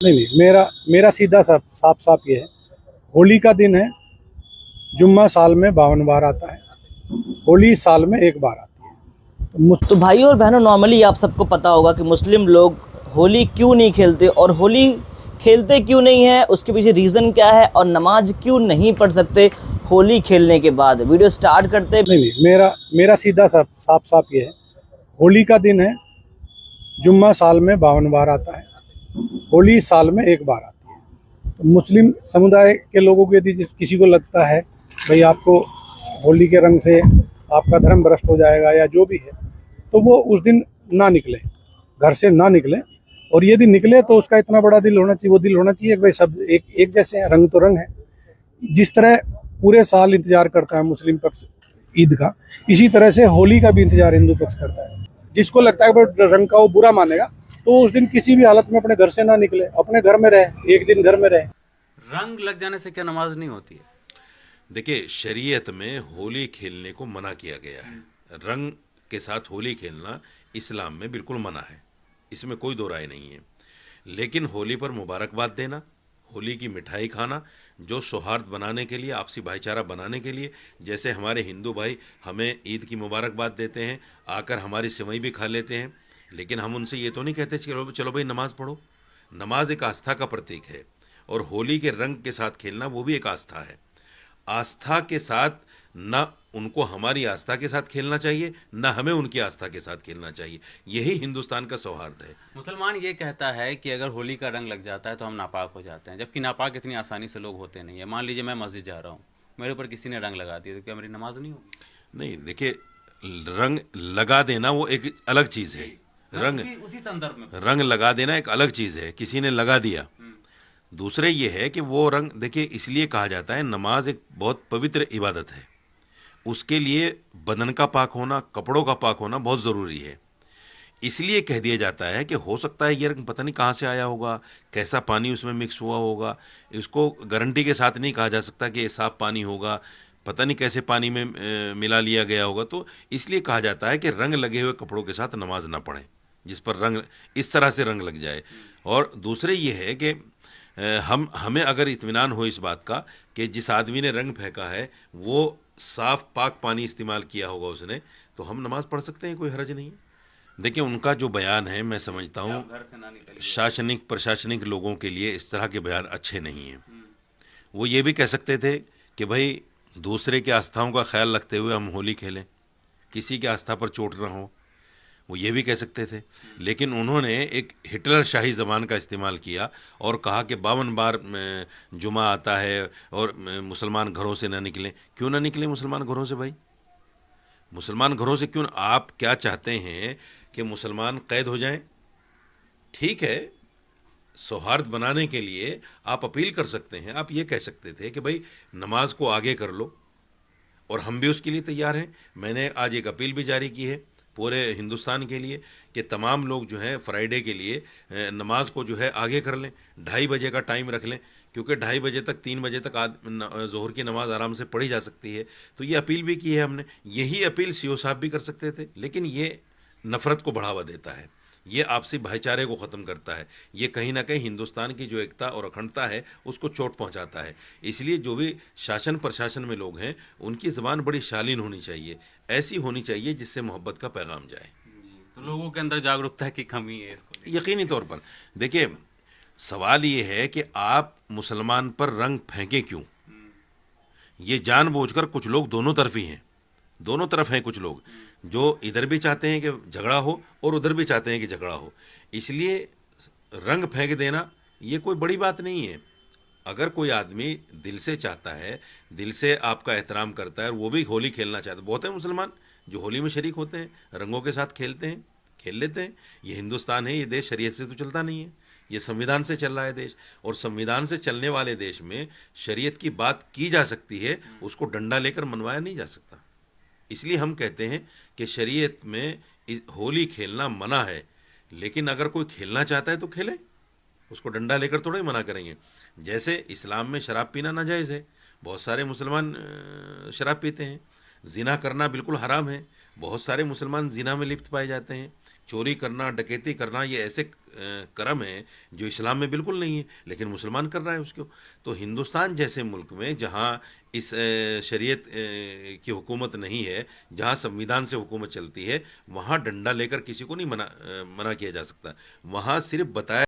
नहीं, मेरा मेरा सीधा साफ साफ साफ ये है। होली का दिन है। जुम्मा साल में 52 बार आता है। होली साल में एक बार आती है। तो भाइयों और बहनों, नॉर्मली आप सबको पता होगा कि मुस्लिम लोग होली क्यों नहीं खेलते और होली खेलते क्यों नहीं है, उसके पीछे रीज़न क्या है और नमाज क्यों नहीं पढ़ सकते होली खेलने के बाद। वीडियो स्टार्ट करते। नहीं, मेरा सीधा साफ साफ साफ ये है। होली का दिन है। जुम्मा साल में 52 बार आता है। होली साल में एक बार आती है। तो मुस्लिम समुदाय के लोगों को यदि किसी को लगता है भाई आपको होली के रंग से आपका धर्म भ्रष्ट हो जाएगा या जो भी है, तो वो उस दिन ना निकले, घर से ना निकले। और यदि निकले तो उसका इतना बड़ा दिल होना चाहिए, वो दिल होना चाहिए कि भाई सब एक जैसे हैं, रंग तो रंग है। जिस तरह पूरे साल इंतजार करता है मुस्लिम पक्ष ईद का, इसी तरह से होली का भी इंतजार हिंदू पक्ष करता है। जिसको लगता है कि रंग का वो बुरा मानेगा, तो उस दिन किसी भी हालत में अपने घर से ना निकले, अपने घर में रहे, एक दिन घर में रहे। रंग लग जाने से क्या नमाज नहीं होती है? देखिए, शरीयत में होली खेलने को मना किया गया है। रंग के साथ होली खेलना इस्लाम में बिल्कुल मना है, इसमें कोई दो राय नहीं है। लेकिन होली पर मुबारकबाद देना, होली की मिठाई खाना, जो सौहार्द बनाने के लिए, आपसी भाईचारा बनाने के लिए, जैसे हमारे हिंदू भाई हमें ईद की मुबारकबाद देते हैं, आकर हमारी सेवई भी खा लेते हैं, लेकिन हम उनसे ये तो नहीं कहते चलो चलो भाई नमाज पढ़ो। नमाज एक आस्था का प्रतीक है और होली के रंग के साथ खेलना वो भी एक आस्था है। आस्था के साथ न उनको हमारी आस्था के साथ खेलना चाहिए, न हमें उनकी आस्था के साथ खेलना चाहिए। यही हिंदुस्तान का सौहार्द है। मुसलमान ये कहता है कि अगर होली का रंग लग जाता है तो हम नापाक हो जाते हैं, जबकि नापाक इतनी आसानी से लोग होते नहीं है। मान लीजिए मैं मस्जिद जा रहा हूँ, मेरे ऊपर किसी ने रंग लगा दिया, तो क्या मेरी नमाज नहीं होगी? नहीं, देखिए, रंग लगा देना वो एक अलग चीज़ है। उसी संदर्भ में रंग लगा देना एक अलग चीज़ है, किसी ने लगा दिया। दूसरे ये है कि वो रंग, देखिए, इसलिए कहा जाता है नमाज एक बहुत पवित्र इबादत है। उसके लिए बदन का पाक होना, कपड़ों का पाक होना बहुत ज़रूरी है। इसलिए कह दिया जाता है कि हो सकता है ये रंग पता नहीं कहाँ से आया होगा, कैसा पानी उसमें मिक्स हुआ होगा। इसको गारंटी के साथ नहीं कहा जा सकता कि ये साफ पानी होगा, पता नहीं कैसे पानी में मिला लिया गया होगा। तो इसलिए कहा जाता है कि रंग लगे हुए कपड़ों के साथ नमाज ना पढ़ें, जिस पर रंग इस तरह से रंग लग जाए। और दूसरे ये है कि हमें अगर इत्मीनान हो इस बात का कि जिस आदमी ने रंग फेंका है वो साफ पाक पानी इस्तेमाल किया होगा उसने, तो हम नमाज पढ़ सकते हैं, कोई हर्ज नहीं है। देखिए, उनका जो बयान है, मैं समझता हूँ शासनिक प्रशासनिक लोगों के लिए इस तरह के बयान अच्छे नहीं हैं। वो ये भी कह सकते थे कि भाई दूसरे की आस्थाओं का ख्याल रखते हुए हम होली खेलें, किसी की आस्था पर चोट ना हो, वो ये भी कह सकते थे। लेकिन उन्होंने एक हिटलर शाही ज़बान का इस्तेमाल किया और कहा कि 52 बार जुमा आता है और मुसलमान घरों से ना निकलें। क्यों ना निकलें मुसलमान घरों से भाई? मुसलमान घरों से क्यों? आप क्या चाहते हैं कि मुसलमान कैद हो जाएं? ठीक है, सौहार्द बनाने के लिए आप अपील कर सकते हैं। आप ये कह सकते थे कि भाई नमाज को आगे कर लो, और हम भी उसके लिए तैयार हैं। मैंने आज एक अपील भी जारी की है पूरे हिंदुस्तान के लिए कि तमाम लोग जो है फ्राइडे के लिए नमाज को जो है आगे कर लें, 2:30 बजे का टाइम रख लें, क्योंकि 2:30 बजे तक 3 बजे तक ज़ोहर की नमाज आराम से पढ़ी जा सकती है। तो ये अपील भी की है हमने। यही अपील सीओ साहब भी कर सकते थे, लेकिन ये नफ़रत को बढ़ावा देता है, ये आपसी भाईचारे को ख़त्म करता है, ये कहीं ना कहीं हिंदुस्तान की जो एकता और अखंडता है उसको चोट पहुंचाता है। इसलिए जो भी शासन प्रशासन में लोग हैं उनकी ज़बान बड़ी शालीन होनी चाहिए, ऐसी होनी चाहिए जिससे मोहब्बत का पैगाम जाए। तो लोगों के अंदर जागरूकता की कमी है इसको लेकर। यकीनी तौर पर देखिए, सवाल ये है कि आप मुसलमान पर रंग फेंकें क्यों? ये जानबूझकर कुछ लोग दोनों तरफ ही हैं, दोनों तरफ हैं। कुछ लोग जो इधर भी चाहते हैं कि झगड़ा हो और उधर भी चाहते हैं कि झगड़ा हो, इसलिए रंग फेंक देना ये कोई बड़ी बात नहीं है। अगर कोई आदमी दिल से चाहता है, दिल से आपका एहतराम करता है और वो भी होली खेलना चाहता है, बहुत है मुसलमान जो होली में शरीक होते हैं, रंगों के साथ खेलते हैं, खेल लेते हैं। ये हिंदुस्तान है, ये देश शरीयत से तो चलता नहीं है, ये संविधान से चल रहा है देश। और संविधान से चलने वाले देश में शरीयत की बात की जा सकती है, उसको डंडा लेकर मनवाया नहीं जा सकता। इसलिए हम कहते हैं कि शरीयत में होली खेलना मना है, लेकिन अगर कोई खेलना चाहता है तो खेले, उसको डंडा लेकर थोड़ा ही मना करेंगे। जैसे इस्लाम में शराब पीना नाजायज़ है, बहुत सारे मुसलमान शराब पीते हैं। जिना करना बिल्कुल हराम है, बहुत सारे मुसलमान जिना में लिप्त पाए जाते हैं। चोरी करना, डकैती करना, ये ऐसे कर्म है जो इस्लाम में बिल्कुल नहीं है, लेकिन मुसलमान कर रहा है उसको। तो हिंदुस्तान जैसे मुल्क में जहाँ इस शरीयत की हुकूमत नहीं है, जहाँ संविधान से हुकूमत चलती है, वहाँ डंडा लेकर किसी को नहीं मना किया जा सकता। वहाँ सिर्फ बताया